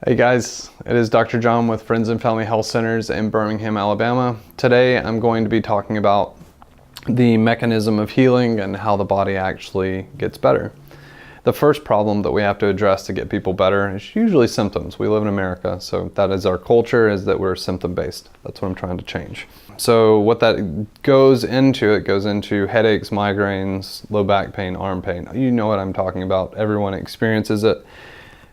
Hey guys, it is Dr. John with Friends and Family Health Centers in Birmingham, Alabama. Today I'm going to be talking about the mechanism of healing and how the body actually gets better. The first problem that we have to address to get people better is usually symptoms. We live in America, so that is our culture, is that we're symptom-based. That's what I'm trying to change. So what that goes into, it goes into headaches, migraines, low back pain, arm pain. You know what I'm talking about. Everyone experiences it.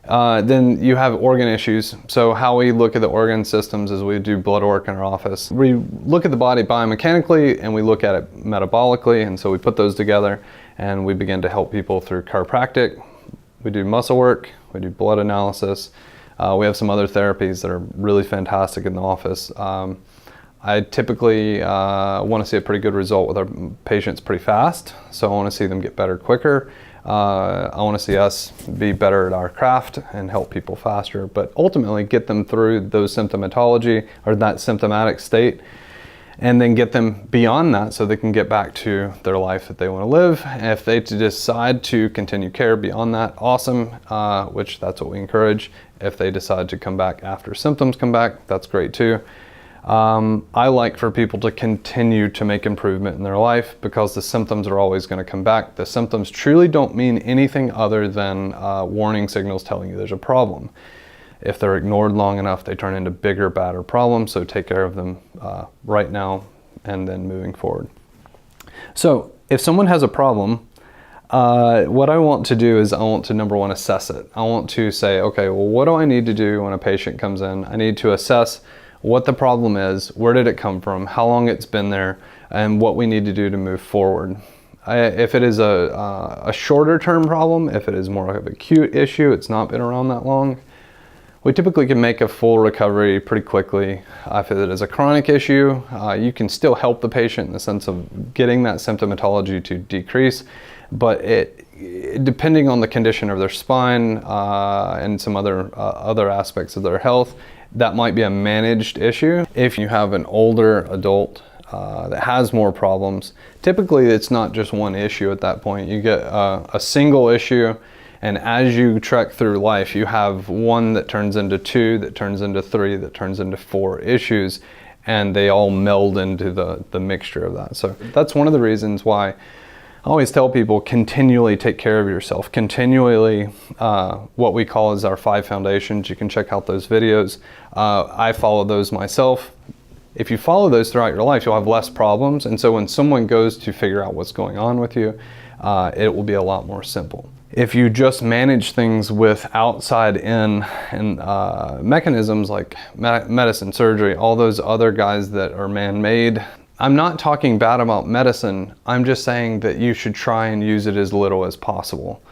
Then you have organ issues. So how we look at the organ systems is we do blood work in our office. We look at the body biomechanically and we look at it metabolically, and so we put those together and we begin to help people through chiropractic. We do muscle work, we do blood analysis. We have some other therapies that are really fantastic in the office. I typically want to see a pretty good result with our patients pretty fast, so I want to see them get better quicker. I want to see us be better at our craft and help people faster, but ultimately get them through those symptomatology or that symptomatic state, and then get them beyond that so they can get back to their life that they want to live. And if they decide to continue care beyond that, awesome, which that's what we encourage. If they decide to come back after symptoms come back, that's great too. I like for people to continue to make improvement in their life because the symptoms are always going to come back. The symptoms truly don't mean anything other than warning signals telling you there's a problem. If they're ignored long enough, they turn into bigger, badder problems, so take care of them right now and then moving forward. So if someone has a problem, what I want to do is I want to, number one, assess it. I want to say, okay, well, what do I need to do when a patient comes in? I need to assess what the problem is, where did it come from, how long it's been there, and what we need to do to move forward. If it is a shorter term problem, if it is more of an acute issue, it's not been around that long, we typically can make a full recovery pretty quickly. If it is a chronic issue, you can still help the patient in the sense of getting that symptomatology to decrease, but depending on the condition of their spine and some other aspects of their health, that might be a managed issue. If you have an older adult that has more problems, typically it's not just one issue at that point. You get a single issue, and as you trek through life, you have one that turns into two, that turns into three, that turns into four issues, and they all meld into the mixture of that. So that's one of the reasons why I always tell people, continually take care of yourself. Continually, what we call is our 5 foundations. You can check out those videos. I follow those myself. If you follow those throughout your life, you'll have less problems. And so when someone goes to figure out what's going on with you, it will be a lot more simple. If you just manage things with outside in and mechanisms like medicine, surgery, all those other guys that are man-made, I'm not talking bad about medicine. I'm just saying that you should try and use it as little as possible.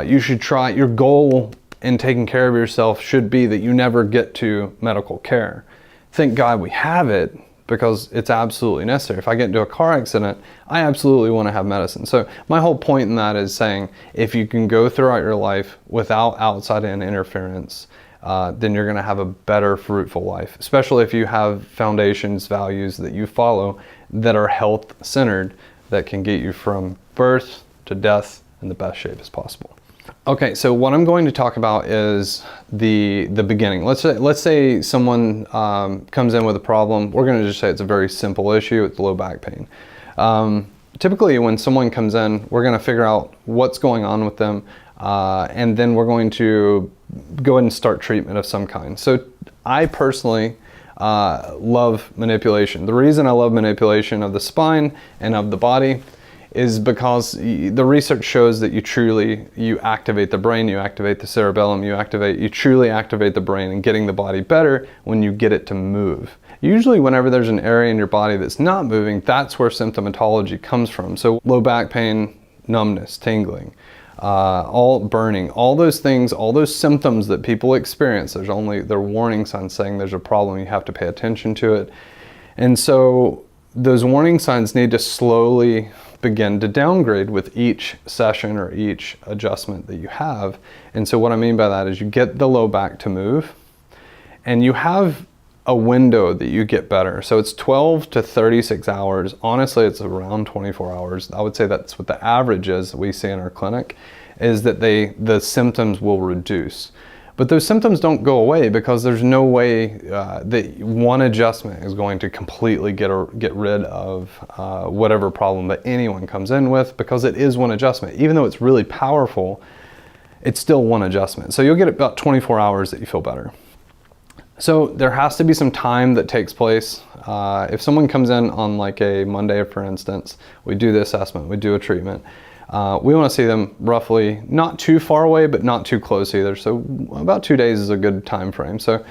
You should try, your goal in taking care of yourself should be that you never get to medical care. Thank God we have it because it's absolutely necessary. If I get into a car accident, I absolutely want to have medicine. So my whole point in that is saying, if you can go throughout your life without outside in interference, then you're going to have a better, fruitful life, especially if you have foundations, values that you follow that are health-centered, that can get you from birth to death in the best shape as possible. Okay, so what I'm going to talk about is the beginning. Let's say someone comes in with a problem. We're going to just say it's a very simple issue. It's low back pain. Typically, when someone comes in, we're going to figure out what's going on with them, and then we're going to go ahead and start treatment of some kind. So I personally love manipulation. The reason I love manipulation of the spine and of the body is because the research shows that you activate the brain, you activate the cerebellum, you truly activate the brain and getting the body better when you get it to move. Usually whenever there's an area in your body that's not moving, that's where symptomatology comes from. So low back pain, numbness, tingling, all burning, all those things, all those symptoms that people experience, they're warning signs saying there's a problem, you have to pay attention to it. And so those warning signs need to slowly begin to downgrade with each session or each adjustment that you have. And so what I mean by that is you get the low back to move, and you have a window that you get better. So it's 12 to 36 hours. Honestly, it's around 24 hours. I would say that's what the average is that we see in our clinic, is that the symptoms will reduce. But those symptoms don't go away because there's no way that one adjustment is going to completely get rid of whatever problem that anyone comes in with, because it is one adjustment. Even though it's really powerful, it's still one adjustment. So you'll get about 24 hours that you feel better. So there has to be some time that takes place. If someone comes in on like a Monday, for instance, we do the assessment, we do a treatment. We want to see them roughly not too far away, but not too close either. So about 2 days is a good time frame. So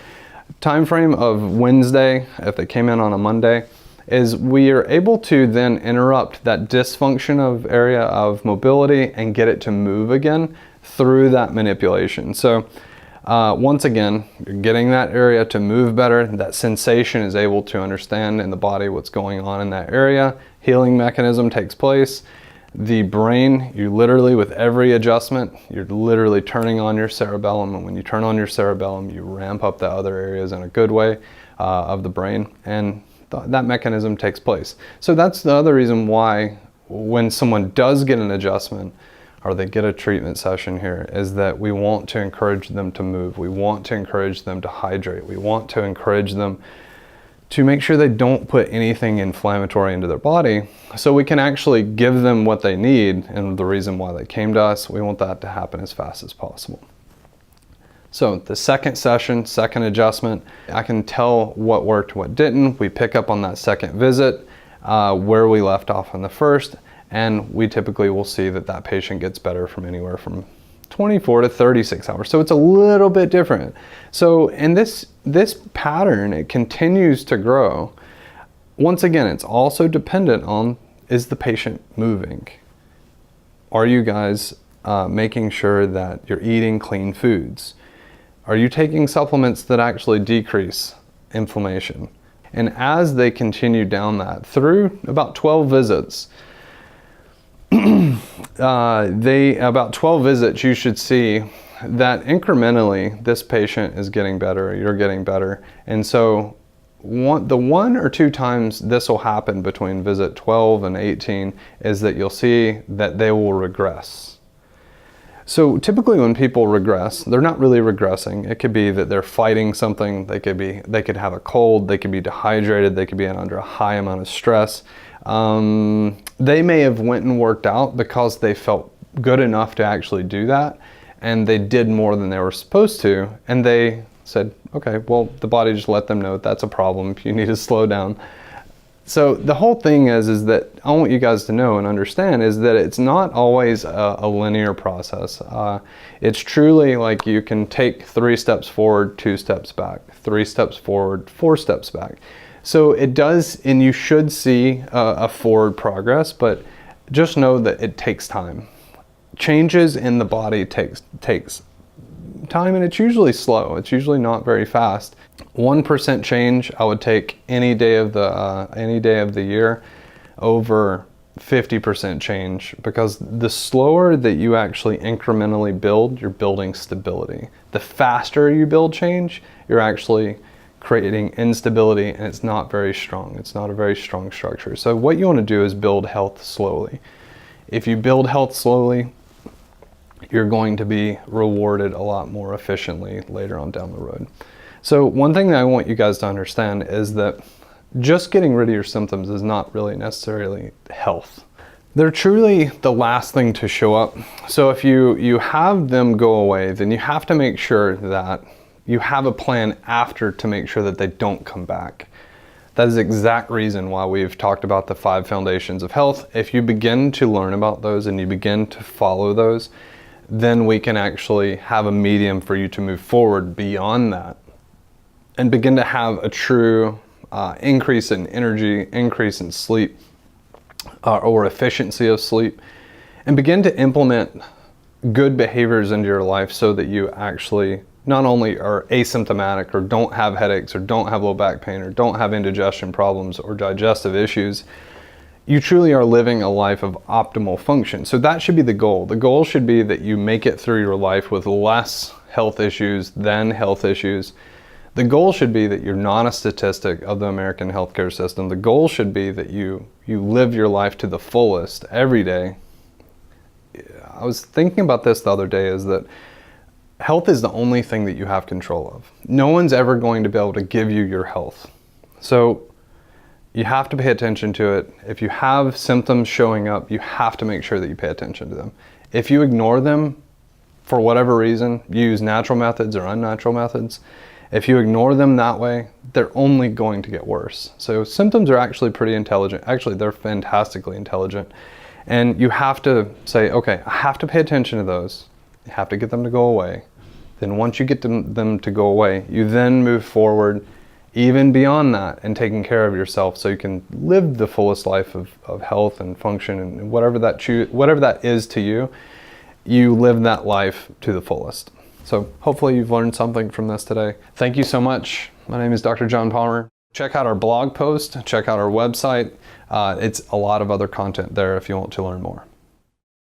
time frame of Wednesday, if they came in on a Monday, is we are able to then interrupt that dysfunction of area of mobility and get it to move again through that manipulation. So once again, you're getting that area to move better. That sensation is able to understand in the body what's going on in that area. Healing mechanism takes place. The brain, you literally, with every adjustment, you're literally turning on your cerebellum. And when you turn on your cerebellum, you ramp up the other areas in a good way of the brain. And that mechanism takes place. So that's the other reason why when someone does get an adjustment, or they get a treatment session here, is that we want to encourage them to move. We want to encourage them to hydrate. We want to encourage them to make sure they don't put anything inflammatory into their body, so we can actually give them what they need. And the reason why they came to us, we want that to happen as fast as possible. So the second session, second adjustment, I can tell what worked, what didn't. We pick up on that second visit, where we left off on the first, and we typically will see that that patient gets better from anywhere from 24 to 36 hours. So it's a little bit different. So in this pattern, it continues to grow. Once again, it's also dependent on, is the patient moving? Are you guys making sure that you're eating clean foods? Are you taking supplements that actually decrease inflammation? And as they continue down that through about 12 visits, about 12 visits, you should see that incrementally this patient is getting better, you're getting better. And so the 1 or 2 times this will happen between visit 12 and 18 is that you'll see that they will regress. So typically when people regress, they're not really regressing. It could be that they're fighting something. They could have a cold, they could be dehydrated, they could be under a high amount of stress. They may have went and worked out because they felt good enough to actually do that, and they did more than they were supposed to, and they said, okay, well, the body just let them know that's a problem, you need to slow down. So the whole thing is that I want you guys to know and understand is that it's not always a linear process. It's truly like you can take 3 steps forward, 2 steps back, 3 steps forward, 4 steps back. So it does, and you should see a forward progress, but just know that it takes time. Changes in the body takes time, and it's usually slow. It's usually not very fast. 1% change I would take any day of the year over 50% change, because the slower that you actually incrementally build, you're building stability. The faster you build change, you're actually creating instability, and it's not very strong. It's not a very strong structure. So what you want to do is build health slowly. If you build health slowly, you're going to be rewarded a lot more efficiently later on down the road. So one thing that I want you guys to understand is that just getting rid of your symptoms is not really necessarily health. They're truly the last thing to show up. So if you have them go away, then you have to make sure that you have a plan after to make sure that they don't come back. That is the exact reason why we've talked about the 5 foundations of health. If you begin to learn about those and you begin to follow those, then we can actually have a medium for you to move forward beyond that and begin to have a true increase in energy, increase in sleep, or efficiency of sleep, and begin to implement good behaviors into your life so that you actually not only are asymptomatic or don't have headaches or don't have low back pain or don't have indigestion problems or digestive issues, you truly are living a life of optimal function. So that should be the goal. The goal should be that you make it through your life with less health issues than health issues. The goal should be that you're not a statistic of the American healthcare system. The goal should be that you live your life to the fullest every day. I was thinking about this the other day, is that Health is the only thing that you have control of. No one's ever going to be able to give you your health. So you have to pay attention to it. If you have symptoms showing up, you have to make sure that you pay attention to them. If you ignore them for whatever reason, use natural methods or unnatural methods, if you ignore them that way, they're only going to get worse. So symptoms are actually pretty intelligent. Actually, they're fantastically intelligent. And you have to say, okay, I have to pay attention to those. You have to get them to go away. Then once you get them to go away, you then move forward even beyond that and taking care of yourself so you can live the fullest life of health and function and whatever that is to you, you live that life to the fullest. So hopefully you've learned something from this today. Thank you so much. My name is Dr. John Palmer. Check out our blog post, check out our website. It's a lot of other content there if you want to learn more.